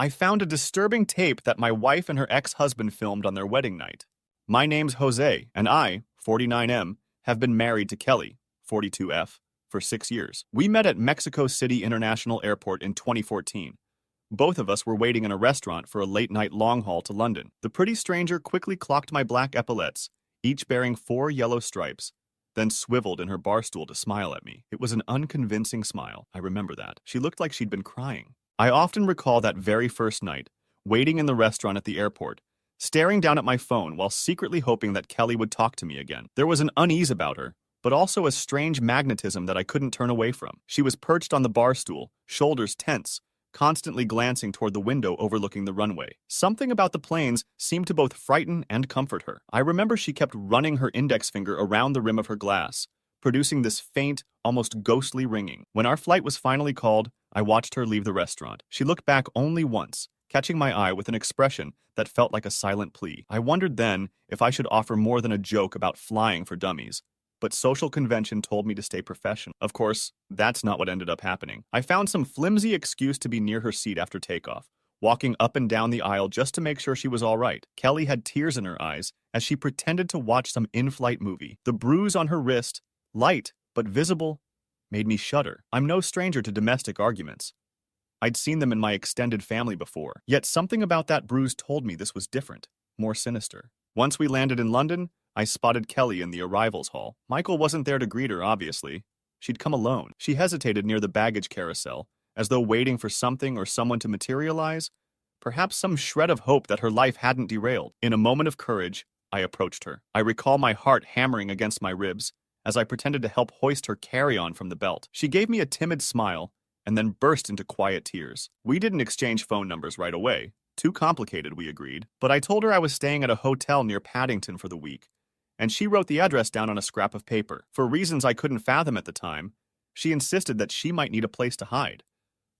I found a disturbing tape that my wife and her ex-husband filmed on their wedding night. My name's Jose, and I, 49M, have been married to Kelly, 42F, for 6 years. We met at Mexico City International Airport in 2014. Both of us were waiting in a restaurant for a late-night long haul to London. The pretty stranger quickly clocked my black epaulets, each bearing 4 yellow stripes, then swiveled in her bar stool to smile at me. It was an unconvincing smile, I remember that. She looked like she'd been crying. I often recall that very first night, waiting in the restaurant at the airport, staring down at my phone while secretly hoping that Kelly would talk to me again. There was an unease about her, but also a strange magnetism that I couldn't turn away from. She was perched on the bar stool, shoulders tense, constantly glancing toward the window overlooking the runway. Something about the planes seemed to both frighten and comfort her. I remember she kept running her index finger around the rim of her glass, producing this faint, almost ghostly ringing. When our flight was finally called, I watched her leave the restaurant. She looked back only once, catching my eye with an expression that felt like a silent plea. I wondered then if I should offer more than a joke about flying for dummies, but social convention told me to stay professional. Of course, that's not what ended up happening. I found some flimsy excuse to be near her seat after takeoff, walking up and down the aisle just to make sure she was all right. Kelly had tears in her eyes as she pretended to watch some in-flight movie. The bruise on her wrist, light but visible, made me shudder. I'm no stranger to domestic arguments. I'd seen them in my extended family before. Yet something about that bruise told me this was different, more sinister. Once we landed in London, I spotted Kelly in the arrivals hall. Michael wasn't there to greet her, obviously. She'd come alone. She hesitated near the baggage carousel, as though waiting for something or someone to materialize, perhaps some shred of hope that her life hadn't derailed. In a moment of courage, I approached her. I recall my heart hammering against my ribs as I pretended to help hoist her carry-on from the belt. She gave me a timid smile and then burst into quiet tears. We didn't exchange phone numbers right away. Too complicated, we agreed. But I told her I was staying at a hotel near Paddington for the week, and she wrote the address down on a scrap of paper. For reasons I couldn't fathom at the time, she insisted that she might need a place to hide,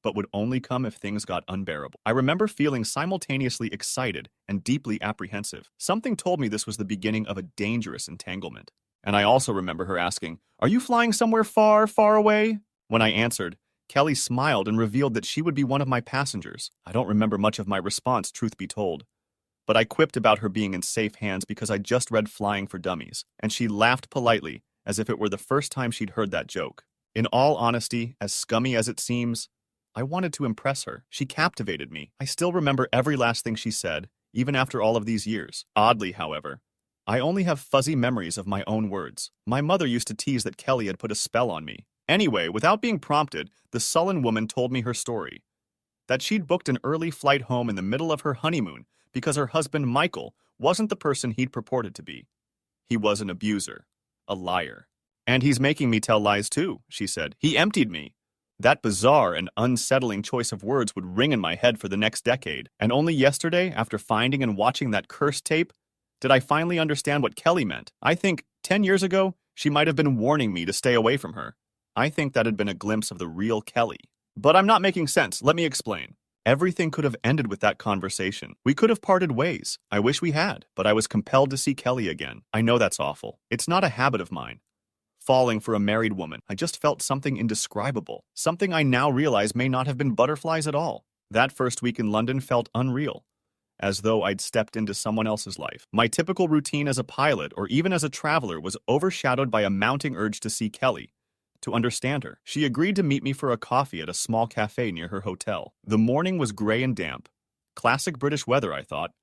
but would only come if things got unbearable. I remember feeling simultaneously excited and deeply apprehensive. Something told me this was the beginning of a dangerous entanglement. And I also remember her asking, "Are you flying somewhere far, far away?" When I answered, Kelly smiled and revealed that she would be one of my passengers. I don't remember much of my response, truth be told, but I quipped about her being in safe hands because I just read Flying for Dummies, and she laughed politely as if it were the first time she'd heard that joke. In all honesty, as scummy as it seems, I wanted to impress her. She captivated me. I still remember every last thing she said, even after all of these years. Oddly, however, I only have fuzzy memories of my own words. My mother used to tease that Kelly had put a spell on me. Anyway, without being prompted, the sullen woman told me her story. That she'd booked an early flight home in the middle of her honeymoon because her husband, Michael, wasn't the person he'd purported to be. He was an abuser, a liar. "And he's making me tell lies too," she said. "He emptied me." That bizarre and unsettling choice of words would ring in my head for the next decade. And only yesterday, after finding and watching that cursed tape, did I finally understand what Kelly meant. I think 10 years ago, she might have been warning me to stay away from her. I think that had been a glimpse of the real Kelly. But I'm not making sense. Let me explain. Everything could have ended with that conversation. We could have parted ways. I wish we had, but I was compelled to see Kelly again. I know that's awful. It's not a habit of mine. Falling for a married woman, I just felt something indescribable. Something I now realize may not have been butterflies at all. That first week in London felt unreal, as though I'd stepped into someone else's life. My typical routine as a pilot or even as a traveler was overshadowed by a mounting urge to see Kelly, to understand her. She agreed to meet me for a coffee at a small cafe near her hotel. The morning was gray and damp. Classic British weather, I thought.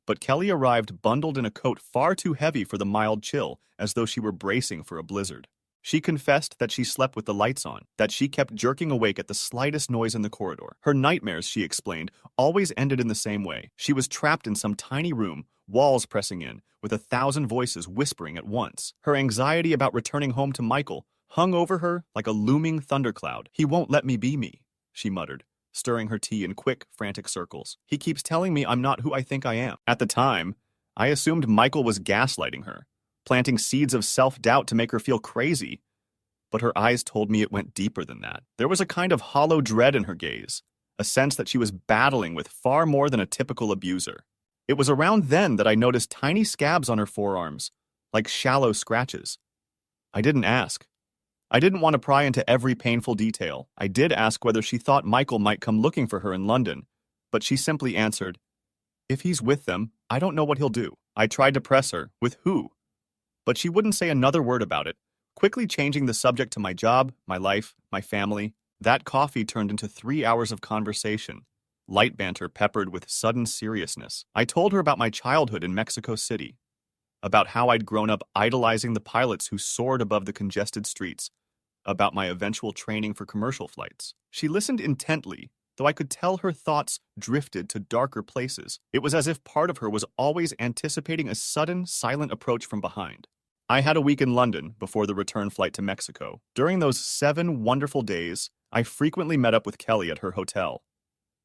But Kelly arrived bundled in a coat far too heavy for the mild chill, as though she were bracing for a blizzard. She confessed that she slept with the lights on, that she kept jerking awake at the slightest noise in the corridor. Her nightmares, she explained, always ended in the same way. She was trapped in some tiny room, walls pressing in, with 1,000 voices whispering at once. Her anxiety about returning home to Michael hung over her like a looming thundercloud. "He won't let me be me," she muttered, stirring her tea in quick, frantic circles. "He keeps telling me I'm not who I think I am." At the time, I assumed Michael was gaslighting her, planting seeds of self-doubt to make her feel crazy. But her eyes told me it went deeper than that. There was a kind of hollow dread in her gaze, a sense that she was battling with far more than a typical abuser. It was around then that I noticed tiny scabs on her forearms, like shallow scratches. I didn't ask. I didn't want to pry into every painful detail. I did ask whether she thought Michael might come looking for her in London, but she simply answered, "If he's with them, I don't know what he'll do." I tried to press her, with who? But she wouldn't say another word about it, quickly changing the subject to my job, my life, my family. That coffee turned into 3 hours of conversation, light banter peppered with sudden seriousness. I told her about my childhood in Mexico City, about how I'd grown up idolizing the pilots who soared above the congested streets, about my eventual training for commercial flights. She listened intently, though I could tell her thoughts drifted to darker places. It was as if part of her was always anticipating a sudden, silent approach from behind. I had a week in London before the return flight to Mexico. During those 7 wonderful days, I frequently met up with Kelly at her hotel.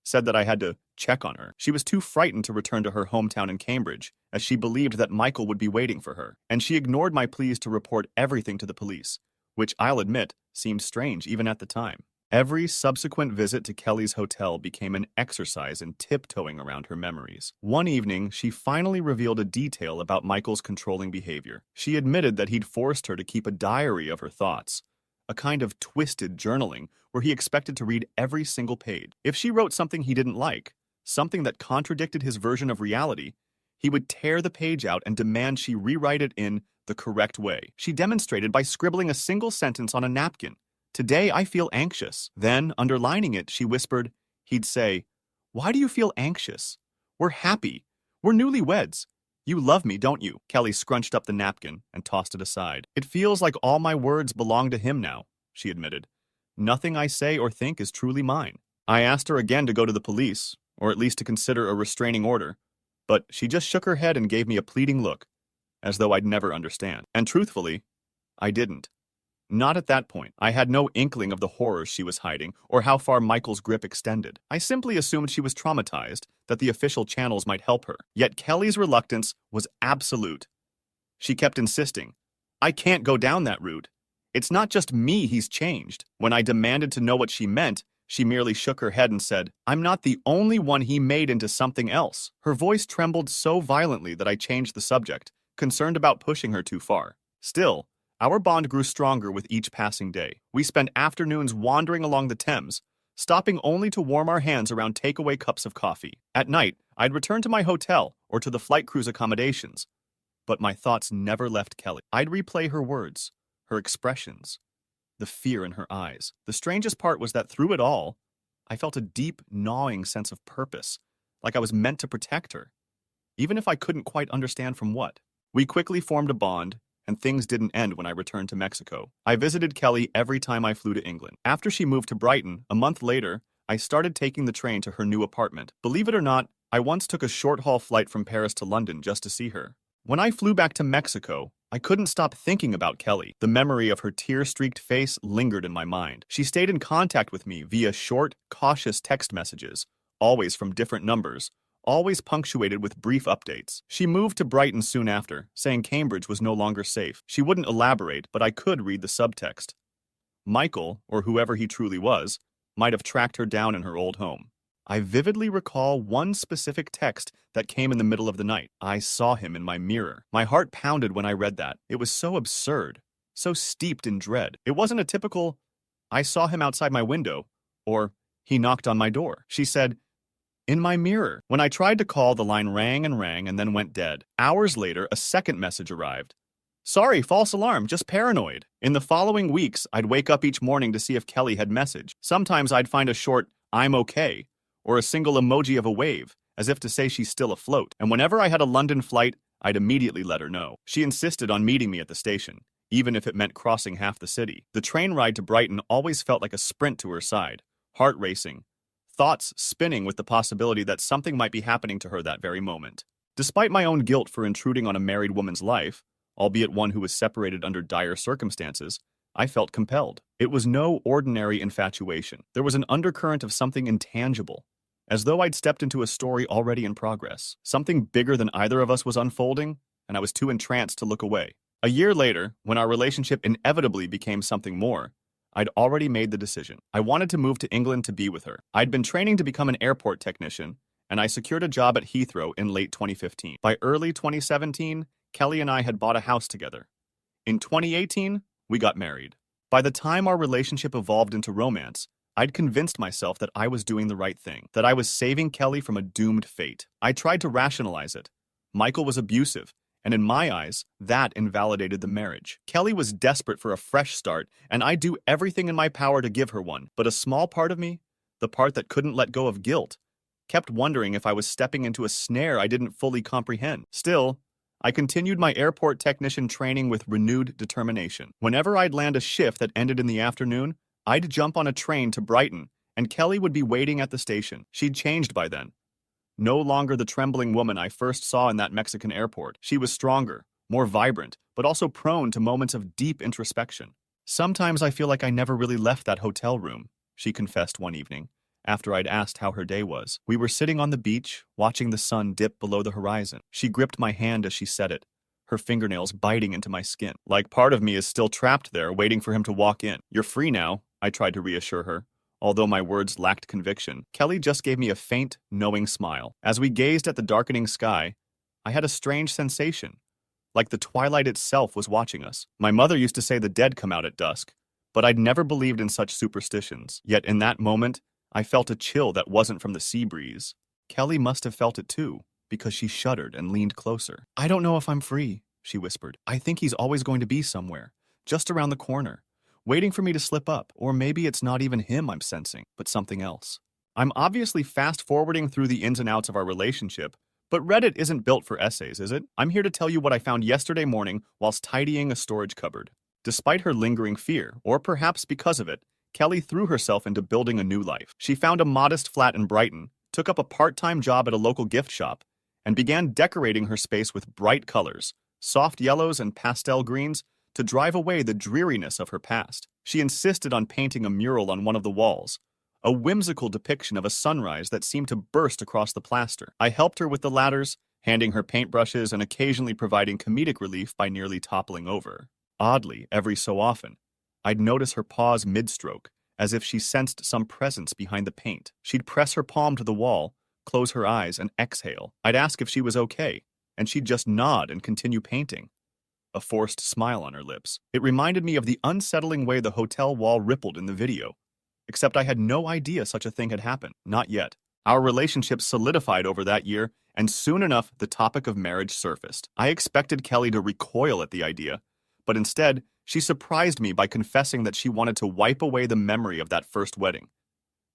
Said that I had to check on her. She was too frightened to return to her hometown in Cambridge, as she believed that Michael would be waiting for her, and she ignored my pleas to report everything to the police, which I'll admit seemed strange even at the time. Every subsequent visit to Kelly's hotel became an exercise in tiptoeing around her memories. One evening, she finally revealed a detail about Michael's controlling behavior. She admitted that he'd forced her to keep a diary of her thoughts, a kind of twisted journaling where he expected to read every single page. If she wrote something he didn't like, something that contradicted his version of reality, he would tear the page out and demand she rewrite it in the correct way. She demonstrated by scribbling a single sentence on a napkin. "Today I feel anxious." Then, underlining it, she whispered, he'd say, "Why do you feel anxious? We're happy. We're newlyweds. You love me, don't you?" Kelly scrunched up the napkin and tossed it aside. "It feels like all my words belong to him now," she admitted. "Nothing I say or think is truly mine." I asked her again to go to the police, or at least to consider a restraining order, but she just shook her head and gave me a pleading look, as though I'd never understand. And truthfully, I didn't. Not at that point. I had no inkling of the horrors she was hiding or how far Michael's grip extended. I simply assumed she was traumatized, that the official channels might help her. Yet Kelly's reluctance was absolute. She kept insisting, "I can't go down that route. It's not just me he's changed." When I demanded to know what she meant, she merely shook her head and said, "I'm not the only one he made into something else." Her voice trembled so violently that I changed the subject, concerned about pushing her too far. Still, our bond grew stronger with each passing day. We spent afternoons wandering along the Thames, stopping only to warm our hands around takeaway cups of coffee. At night, I'd return to my hotel or to the flight crew's accommodations, but my thoughts never left Kelly. I'd replay her words, her expressions, the fear in her eyes. The strangest part was that through it all, I felt a deep, gnawing sense of purpose, like I was meant to protect her, even if I couldn't quite understand from what. We quickly formed a bond, and things didn't end when I returned to Mexico. I visited Kelly every time I flew to England. After she moved to Brighton, a month later, I started taking the train to her new apartment. Believe it or not, I once took a short-haul flight from Paris to London just to see her. When I flew back to Mexico, I couldn't stop thinking about Kelly. The memory of her tear-streaked face lingered in my mind. She stayed in contact with me via short, cautious text messages, always from different numbers, always punctuated with brief updates. She moved to Brighton soon after, saying Cambridge was no longer safe. She wouldn't elaborate, but I could read the subtext. Michael, or whoever he truly was, might have tracked her down in her old home. I vividly recall one specific text that came in the middle of the night. "I saw him in my mirror." My heart pounded when I read that. It was so absurd, so steeped in dread. It wasn't a typical, "I saw him outside my window," or "he knocked on my door." She said, "In my mirror." When I tried to call, the line rang and then went dead. Hours later, a second message arrived. "Sorry, false alarm, just paranoid." In the following weeks, I'd wake up each morning to see if Kelly had messaged. Sometimes I'd find a short, "I'm okay," or a single emoji of a wave, as if to say she's still afloat. And whenever I had a London flight, I'd immediately let her know. She insisted on meeting me at the station, even if it meant crossing half the city. The train ride to Brighton always felt like a sprint to her side, heart racing, thoughts spinning with the possibility that something might be happening to her that very moment. Despite my own guilt for intruding on a married woman's life, albeit one who was separated under dire circumstances, I felt compelled. It was no ordinary infatuation. There was an undercurrent of something intangible, as though I'd stepped into a story already in progress. Something bigger than either of us was unfolding, and I was too entranced to look away. A year later, when our relationship inevitably became something more, I'd already made the decision. I wanted to move to England to be with her. I'd been training to become an airport technician, and I secured a job at Heathrow in late 2015. By early 2017, Kelly and I had bought a house together. In 2018, we got married. By the time our relationship evolved into romance, I'd convinced myself that I was doing the right thing, that I was saving Kelly from a doomed fate. I tried to rationalize it. Michael was abusive, and in my eyes, that invalidated the marriage. Kelly was desperate for a fresh start, and I'd do everything in my power to give her one. But a small part of me, the part that couldn't let go of guilt, kept wondering if I was stepping into a snare I didn't fully comprehend. Still, I continued my airport technician training with renewed determination. Whenever I'd land a shift that ended in the afternoon, I'd jump on a train to Brighton, and Kelly would be waiting at the station. She'd changed by then. No longer the trembling woman I first saw in that Mexican airport. She was stronger, more vibrant, but also prone to moments of deep introspection. "Sometimes I feel like I never really left that hotel room," she confessed one evening, after I'd asked how her day was. We were sitting on the beach, watching the sun dip below the horizon. She gripped my hand as she said it, her fingernails biting into my skin. "Like part of me is still trapped there, waiting for him to walk in." "You're free now," I tried to reassure her. Although my words lacked conviction, Kelly just gave me a faint, knowing smile. As we gazed at the darkening sky, I had a strange sensation, like the twilight itself was watching us. My mother used to say the dead come out at dusk, but I'd never believed in such superstitions. Yet in that moment, I felt a chill that wasn't from the sea breeze. Kelly must have felt it too, because she shuddered and leaned closer. "I don't know if I'm free," she whispered. "I think he's always going to be somewhere, just around the corner, waiting for me to slip up. Or maybe it's not even him I'm sensing, but something else." I'm obviously fast-forwarding through the ins and outs of our relationship, but Reddit isn't built for essays, is it? I'm here to tell you what I found yesterday morning whilst tidying a storage cupboard. Despite her lingering fear, or perhaps because of it, Kelly threw herself into building a new life. She found a modest flat in Brighton, took up a part-time job at a local gift shop, and began decorating her space with bright colors, soft yellows and pastel greens, to drive away the dreariness of her past. She insisted on painting a mural on one of the walls, a whimsical depiction of a sunrise that seemed to burst across the plaster. I helped her with the ladders, handing her paintbrushes and occasionally providing comedic relief by nearly toppling over. Oddly, every so often, I'd notice her pause mid-stroke, as if she sensed some presence behind the paint. She'd press her palm to the wall, close her eyes, and exhale. I'd ask if she was okay, and she'd just nod and continue painting, a forced smile on her lips. It reminded me of the unsettling way the hotel wall rippled in the video, except I had no idea such a thing had happened. Not yet. Our relationship solidified over that year, and soon enough the topic of marriage surfaced. I expected Kelly to recoil at the idea, but instead, she surprised me by confessing that she wanted to wipe away the memory of that first wedding,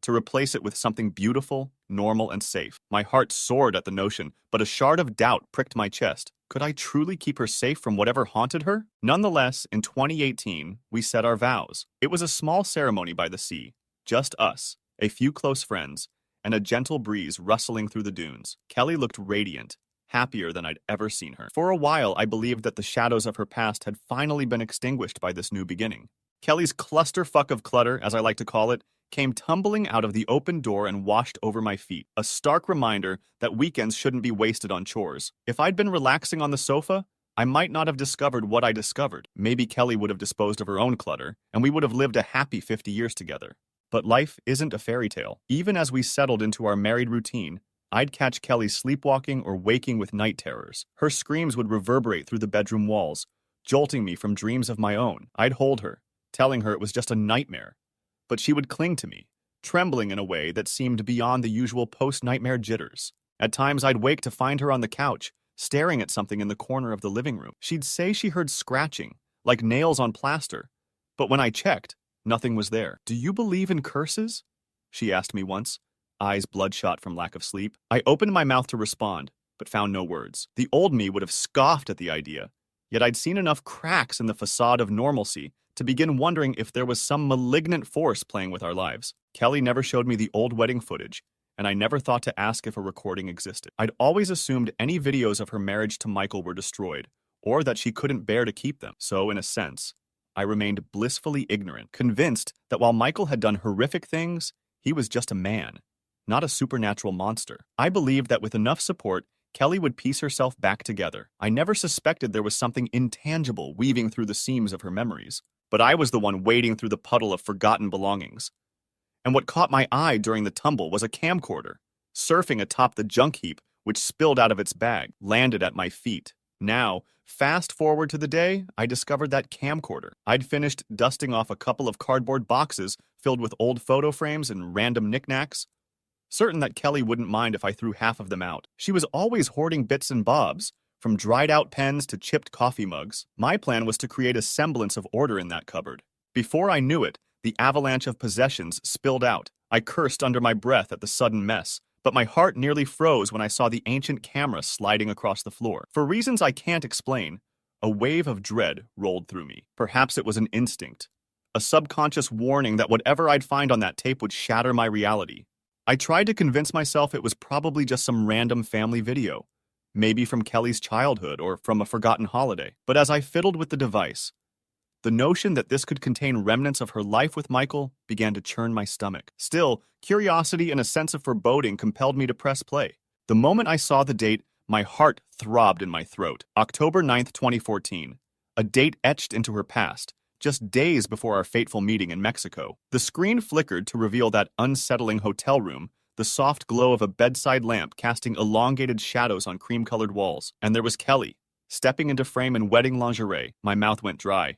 to replace it with something beautiful, normal, and safe. My heart soared at the notion, but a shard of doubt pricked my chest. Could I truly keep her safe from whatever haunted her? Nonetheless, in 2018, we said our vows. It was a small ceremony by the sea, just us, a few close friends, and a gentle breeze rustling through the dunes. Kelly looked radiant, happier than I'd ever seen her. For a while, I believed that the shadows of her past had finally been extinguished by this new beginning. Kelly's clusterfuck of clutter, as I like to call it, came tumbling out of the open door and washed over my feet, a stark reminder that weekends shouldn't be wasted on chores. If I'd been relaxing on the sofa, I might not have discovered what I discovered. Maybe Kelly would have disposed of her own clutter, and we would have lived a happy 50 years together. But life isn't a fairy tale. Even as we settled into our married routine, I'd catch Kelly sleepwalking or waking with night terrors. Her screams would reverberate through the bedroom walls, jolting me from dreams of my own. I'd hold her, telling her it was just a nightmare, but she would cling to me, trembling in a way that seemed beyond the usual post-nightmare jitters. At times, I'd wake to find her on the couch, staring at something in the corner of the living room. She'd say she heard scratching, like nails on plaster, but when I checked, nothing was there. "Do you believe in curses?" she asked me once, eyes bloodshot from lack of sleep. I opened my mouth to respond, but found no words. The old me would have scoffed at the idea, yet I'd seen enough cracks in the facade of normalcy to begin wondering if there was some malignant force playing with our lives. Kelly never showed me the old wedding footage, and I never thought to ask if a recording existed. I'd always assumed any videos of her marriage to Michael were destroyed, or that she couldn't bear to keep them. So, in a sense, I remained blissfully ignorant, convinced that while Michael had done horrific things, he was just a man, not a supernatural monster. I believed that with enough support, Kelly would piece herself back together. I never suspected there was something intangible weaving through the seams of her memories. But I was the one wading through the puddle of forgotten belongings. And what caught my eye during the tumble was a camcorder, surfing atop the junk heap which spilled out of its bag, landed at my feet. Now, fast forward to the day I discovered that camcorder. I'd finished dusting off a couple of cardboard boxes filled with old photo frames and random knickknacks, certain that Kelly wouldn't mind if I threw half of them out. She was always hoarding bits and bobs, from dried-out pens to chipped coffee mugs. My plan was to create a semblance of order in that cupboard. Before I knew it, the avalanche of possessions spilled out. I cursed under my breath at the sudden mess, but my heart nearly froze when I saw the ancient camera sliding across the floor. For reasons I can't explain, a wave of dread rolled through me. Perhaps it was an instinct, a subconscious warning that whatever I'd find on that tape would shatter my reality. I tried to convince myself it was probably just some random family video, maybe from Kelly's childhood or from a forgotten holiday. But as I fiddled with the device, the notion that this could contain remnants of her life with Michael began to churn my stomach. Still, curiosity and a sense of foreboding compelled me to press play. The moment I saw the date, my heart throbbed in my throat. October 9th, 2014. A date etched into her past, just days before our fateful meeting in Mexico. The screen flickered to reveal that unsettling hotel room, the soft glow of a bedside lamp casting elongated shadows on cream-colored walls. And there was Kelly, stepping into frame in wedding lingerie. My mouth went dry.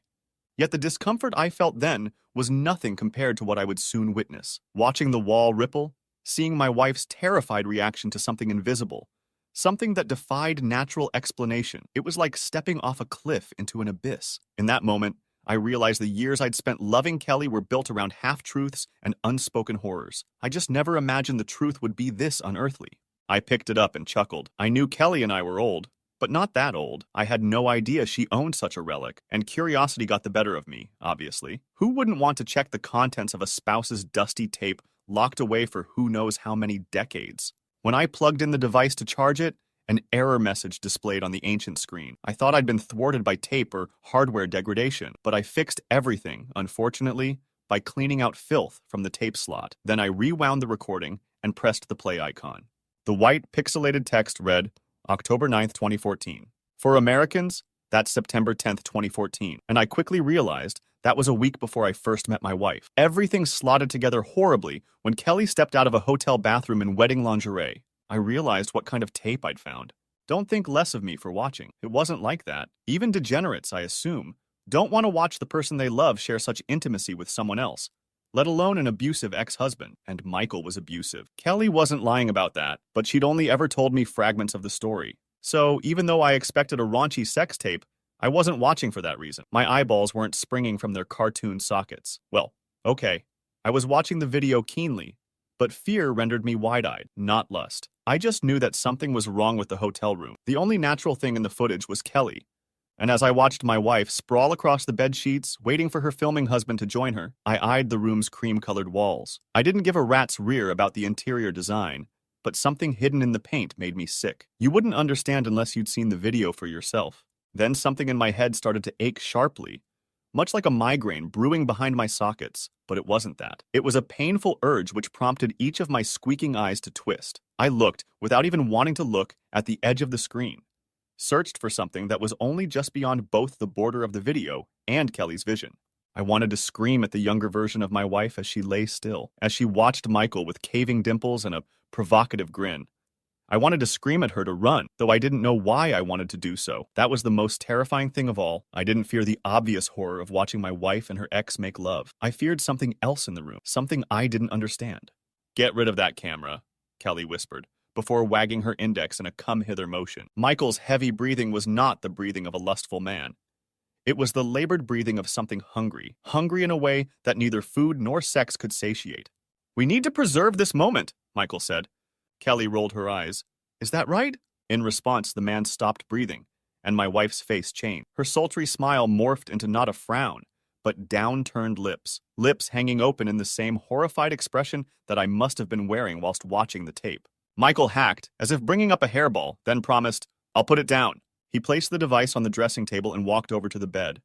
Yet the discomfort I felt then was nothing compared to what I would soon witness. Watching the wall ripple, seeing my wife's terrified reaction to something invisible, something that defied natural explanation. It was like stepping off a cliff into an abyss. In that moment, I realized the years I'd spent loving Kelly were built around half-truths and unspoken horrors. I just never imagined the truth would be this unearthly. I picked it up and chuckled. I knew Kelly and I were old, but not that old. I had no idea she owned such a relic, and curiosity got the better of me, obviously. Who wouldn't want to check the contents of a spouse's dusty tape locked away for who knows how many decades? When I plugged in the device to charge it, an error message displayed on the ancient screen. I thought I'd been thwarted by tape or hardware degradation, but I fixed everything, unfortunately, by cleaning out filth from the tape slot. Then I rewound the recording and pressed the play icon. The white pixelated text read, October 9th, 2014. For Americans, that's September 10th, 2014. And I quickly realized that was a week before I first met my wife. Everything slotted together horribly when Kelly stepped out of a hotel bathroom in wedding lingerie. I realized what kind of tape I'd found. Don't think less of me for watching. It wasn't like that. Even degenerates, I assume, don't want to watch the person they love share such intimacy with someone else, let alone an abusive ex-husband. And Michael was abusive. Kelly wasn't lying about that, but she'd only ever told me fragments of the story. So even though I expected a raunchy sex tape, I wasn't watching for that reason. My eyeballs weren't springing from their cartoon sockets. Well, okay. I was watching the video keenly, but fear rendered me wide-eyed, not lust. I just knew that something was wrong with the hotel room. The only natural thing in the footage was Kelly. And as I watched my wife sprawl across the bed sheets, waiting for her filming husband to join her, I eyed the room's cream-colored walls. I didn't give a rat's rear about the interior design, but something hidden in the paint made me sick. You wouldn't understand unless you'd seen the video for yourself. Then something in my head started to ache sharply, much like a migraine brewing behind my sockets, but it wasn't that. It was a painful urge which prompted each of my squeaking eyes to twist. I looked, without even wanting to look, at the edge of the screen, searched for something that was only just beyond both the border of the video and Kelly's vision. I wanted to scream at the younger version of my wife as she lay still, as she watched Michael with caving dimples and a provocative grin. I wanted to scream at her to run, though I didn't know why I wanted to do so. That was the most terrifying thing of all. I didn't fear the obvious horror of watching my wife and her ex make love. I feared something else in the room, something I didn't understand. Get rid of that camera, Kelly whispered, before wagging her index in a come-hither motion. Michael's heavy breathing was not the breathing of a lustful man. It was the labored breathing of something hungry in a way that neither food nor sex could satiate. We need to preserve this moment, Michael said. Kelly rolled her eyes. Is that right? In response, the man stopped breathing, and my wife's face changed. Her sultry smile morphed into not a frown, but down-turned lips, lips hanging open in the same horrified expression that I must have been wearing whilst watching the tape. Michael hacked, as if bringing up a hairball, then promised, I'll put it down. He placed the device on the dressing table and walked over to the bed.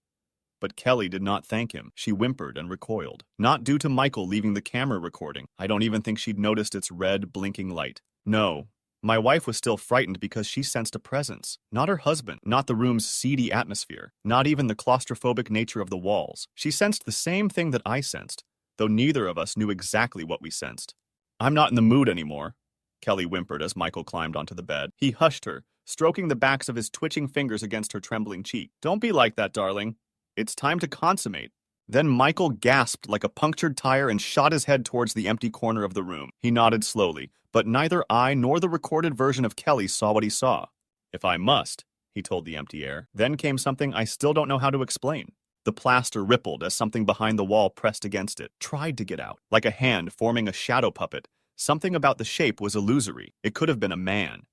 But Kelly did not thank him. She whimpered and recoiled. Not due to Michael leaving the camera recording. I don't even think she'd noticed its red, blinking light. No. My wife was still frightened because she sensed a presence. Not her husband, not the room's seedy atmosphere, not even the claustrophobic nature of the walls. She sensed the same thing that I sensed, though neither of us knew exactly what we sensed. I'm not in the mood anymore, Kelly whimpered as Michael climbed onto the bed. He hushed her, stroking the backs of his twitching fingers against her trembling cheek. "Don't be like that, darling. It's time to consummate." Then Michael gasped like a punctured tire and shot his head towards the empty corner of the room. He nodded slowly, but neither I nor the recorded version of Kelly saw what he saw. "If I must," he told the empty air. Then came something I still don't know how to explain. The plaster rippled as something behind the wall pressed against it, tried to get out, like a hand forming a shadow puppet. Something about the shape was illusory. It could have been a man.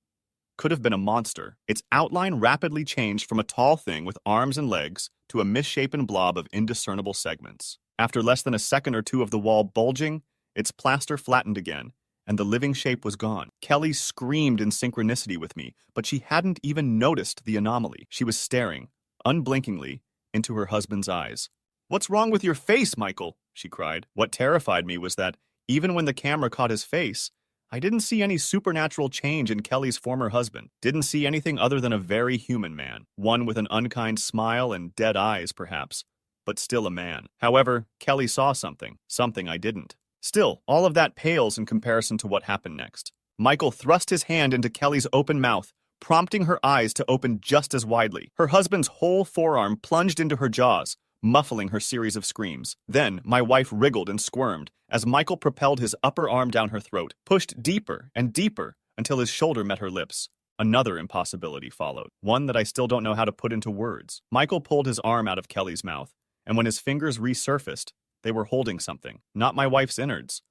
Could have been a monster. Its outline rapidly changed from a tall thing with arms and legs to a misshapen blob of indiscernible segments. After less than a second or two of the wall bulging, its plaster flattened again, and the living shape was gone. Kelly screamed in synchronicity with me, but she hadn't even noticed the anomaly. She was staring, unblinkingly, into her husband's eyes. "What's wrong with your face, Michael?" she cried. What terrified me was that, even when the camera caught his face, I didn't see any supernatural change in Kelly's former husband. Didn't see anything other than a very human man. One with an unkind smile and dead eyes, perhaps, but still a man. However, Kelly saw something. Something I didn't. Still, all of that pales in comparison to what happened next. Michael thrust his hand into Kelly's open mouth, prompting her eyes to open just as widely. Her husband's whole forearm plunged into her jaws, muffling her series of screams. Then, my wife wriggled and squirmed as Michael propelled his upper arm down her throat, pushed deeper and deeper until his shoulder met her lips. Another impossibility followed, one that I still don't know how to put into words. Michael pulled his arm out of Kelly's mouth, and when his fingers resurfaced, they were holding something. Not my wife's innards.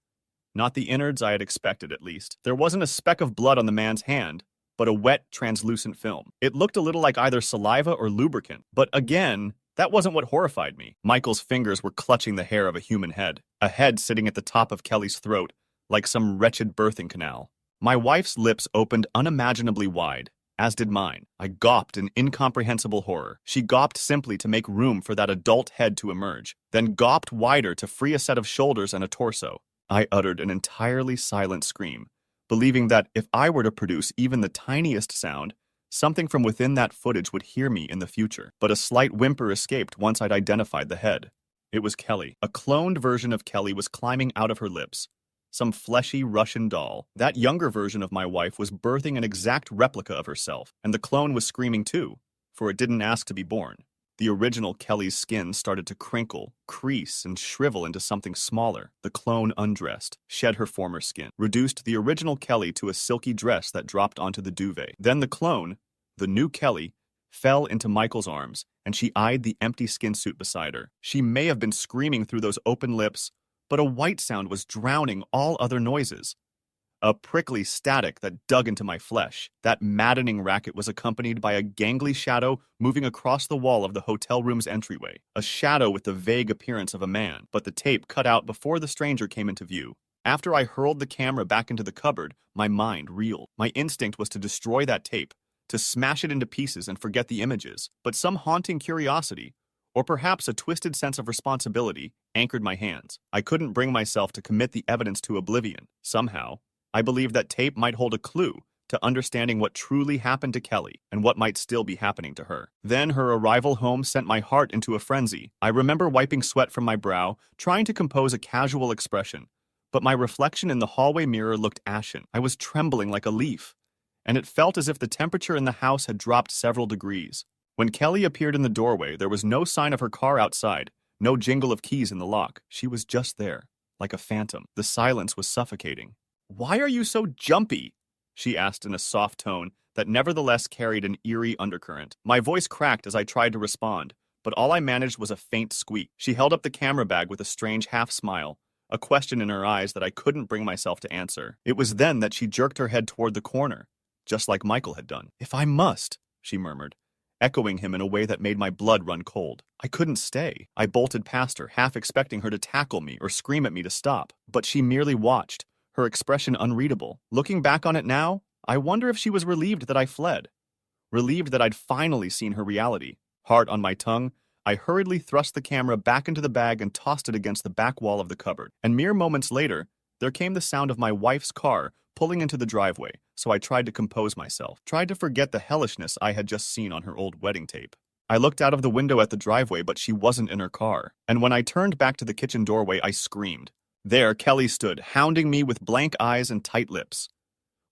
Not the innards I had expected, at least. There wasn't a speck of blood on the man's hand, but a wet, translucent film. It looked a little like either saliva or lubricant, but again, that wasn't what horrified me. Michael's fingers were clutching the hair of a human head, a head sitting at the top of Kelly's throat, like some wretched birthing canal. My wife's lips opened unimaginably wide, as did mine. I gawped in incomprehensible horror. She gawped simply to make room for that adult head to emerge, then gawped wider to free a set of shoulders and a torso. I uttered an entirely silent scream, believing that if I were to produce even the tiniest sound, something from within that footage would hear me in the future. But a slight whimper escaped once I'd identified the head. It was Kelly. A cloned version of Kelly was climbing out of her lips. Some fleshy Russian doll. That younger version of my wife was birthing an exact replica of herself, and the clone was screaming too, for it didn't ask to be born. The original Kelly's skin started to crinkle, crease, and shrivel into something smaller. The clone undressed, shed her former skin, reduced the original Kelly to a silky dress that dropped onto the duvet. Then the clone, the new Kelly, fell into Michael's arms, and she eyed the empty skin suit beside her. She may have been screaming through those open lips, but a white sound was drowning all other noises. A prickly static that dug into my flesh. That maddening racket was accompanied by a gangly shadow moving across the wall of the hotel room's entryway. A shadow with the vague appearance of a man, but the tape cut out before the stranger came into view. After I hurled the camera back into the cupboard, my mind reeled. My instinct was to destroy that tape, to smash it into pieces and forget the images. But some haunting curiosity, or perhaps a twisted sense of responsibility, anchored my hands. I couldn't bring myself to commit the evidence to oblivion. Somehow, I believed that tape might hold a clue to understanding what truly happened to Kelly and what might still be happening to her. Then her arrival home sent my heart into a frenzy. I remember wiping sweat from my brow, trying to compose a casual expression, but my reflection in the hallway mirror looked ashen. I was trembling like a leaf, and it felt as if the temperature in the house had dropped several degrees. When Kelly appeared in the doorway, there was no sign of her car outside, no jingle of keys in the lock. She was just there, like a phantom. The silence was suffocating. "Why are you so jumpy?" she asked in a soft tone that nevertheless carried an eerie undercurrent. My voice cracked as I tried to respond, but all I managed was a faint squeak. She held up the camera bag with a strange half-smile, a question in her eyes that I couldn't bring myself to answer. It was then that she jerked her head toward the corner, just like Michael had done. "If I must," she murmured, echoing him in a way that made my blood run cold. I couldn't stay. I bolted past her, half expecting her to tackle me or scream at me to stop, but she merely watched, her expression unreadable. Looking back on it now, I wonder if she was relieved that I fled. Relieved that I'd finally seen her reality. Heart on my tongue, I hurriedly thrust the camera back into the bag and tossed it against the back wall of the cupboard. And mere moments later, there came the sound of my wife's car pulling into the driveway, so I tried to compose myself, tried to forget the hellishness I had just seen on her old wedding tape. I looked out of the window at the driveway, but she wasn't in her car. And when I turned back to the kitchen doorway, I screamed. There, Kelly stood, hounding me with blank eyes and tight lips.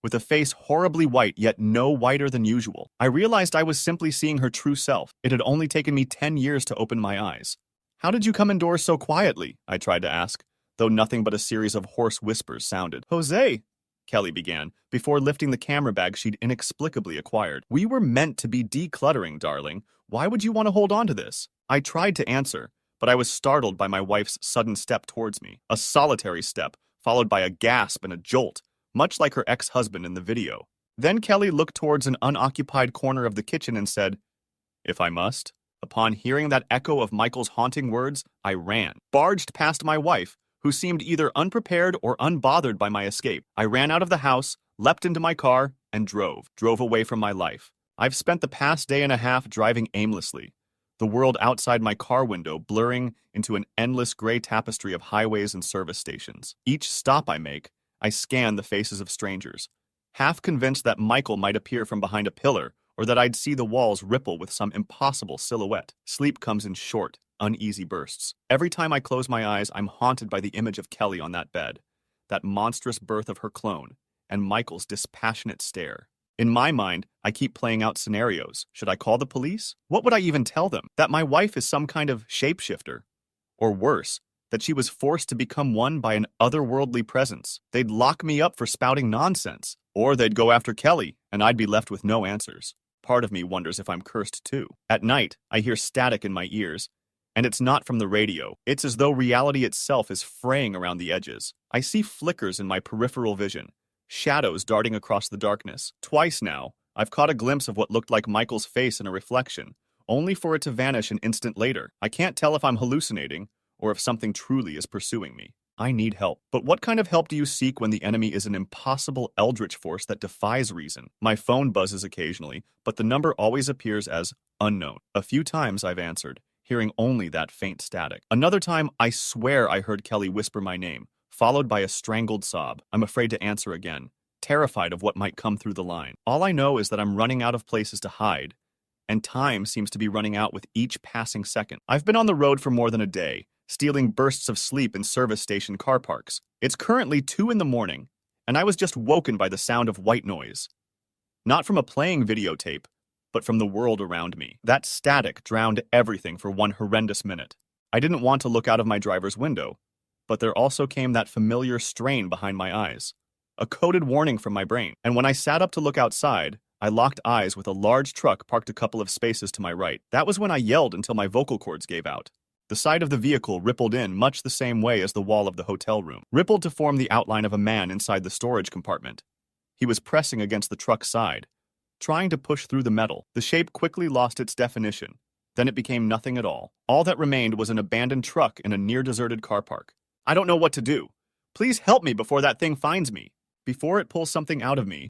with a face horribly white yet no whiter than usual. I realized I was simply seeing her true self. It had only taken me 10 years to open my eyes. "How did you come indoors so quietly?" I tried to ask, though nothing but a series of hoarse whispers sounded. "Jose," Kelly began, before lifting the camera bag she'd inexplicably acquired. "We were meant to be decluttering, darling. Why would you want to hold on to this?" I tried to answer, but I was startled by my wife's sudden step towards me. A solitary step, followed by a gasp and a jolt, much like her ex-husband in the video. Then Kelly looked towards an unoccupied corner of the kitchen and said, "If I must." Upon hearing that echo of Michael's haunting words, I ran, barged past my wife, who seemed either unprepared or unbothered by my escape. I ran out of the house, leapt into my car, and drove away from my life. I've spent the past day and a half driving aimlessly, the world outside my car window blurring into an endless gray tapestry of highways and service stations. Each stop I make, I scan the faces of strangers, half convinced that Michael might appear from behind a pillar or that I'd see the walls ripple with some impossible silhouette. Sleep comes in short, uneasy bursts. Every time I close my eyes, I'm haunted by the image of Kelly on that bed, that monstrous birth of her clone, and Michael's dispassionate stare. In my mind, I keep playing out scenarios. Should I call the police? What would I even tell them? That my wife is some kind of shapeshifter? Or worse, that she was forced to become one by an otherworldly presence? They'd lock me up for spouting nonsense. Or they'd go after Kelly, and I'd be left with no answers. Part of me wonders if I'm cursed too. At night, I hear static in my ears, and it's not from the radio. It's as though reality itself is fraying around the edges. I see flickers in my peripheral vision, shadows darting across the darkness. Twice now, I've caught a glimpse of what looked like Michael's face in a reflection, only for it to vanish an instant later. I can't tell if I'm hallucinating, or if something truly is pursuing me. I need help. But what kind of help do you seek when the enemy is an impossible eldritch force that defies reason? My phone buzzes occasionally, but the number always appears as unknown. A few times I've answered, hearing only that faint static. Another time, I swear I heard Kelly whisper my name, followed by a strangled sob. I'm afraid to answer again, terrified of what might come through the line. All I know is that I'm running out of places to hide, and time seems to be running out with each passing second. I've been on the road for more than a day, stealing bursts of sleep in service station car parks. It's currently 2 in the morning, and I was just woken by the sound of white noise. Not from a playing videotape, but from the world around me. That static drowned everything for one horrendous minute. I didn't want to look out of my driver's window, but there also came that familiar strain behind my eyes, a coded warning from my brain. And when I sat up to look outside, I locked eyes with a large truck parked a couple of spaces to my right. That was when I yelled until my vocal cords gave out. The side of the vehicle rippled in much the same way as the wall of the hotel room, rippled to form the outline of a man inside the storage compartment. He was pressing against the truck's side, trying to push through the metal. The shape quickly lost its definition. Then it became nothing at all. All that remained was an abandoned truck in a near-deserted car park. I don't know what to do. Please help me before that thing finds me. Before it pulls something out of me,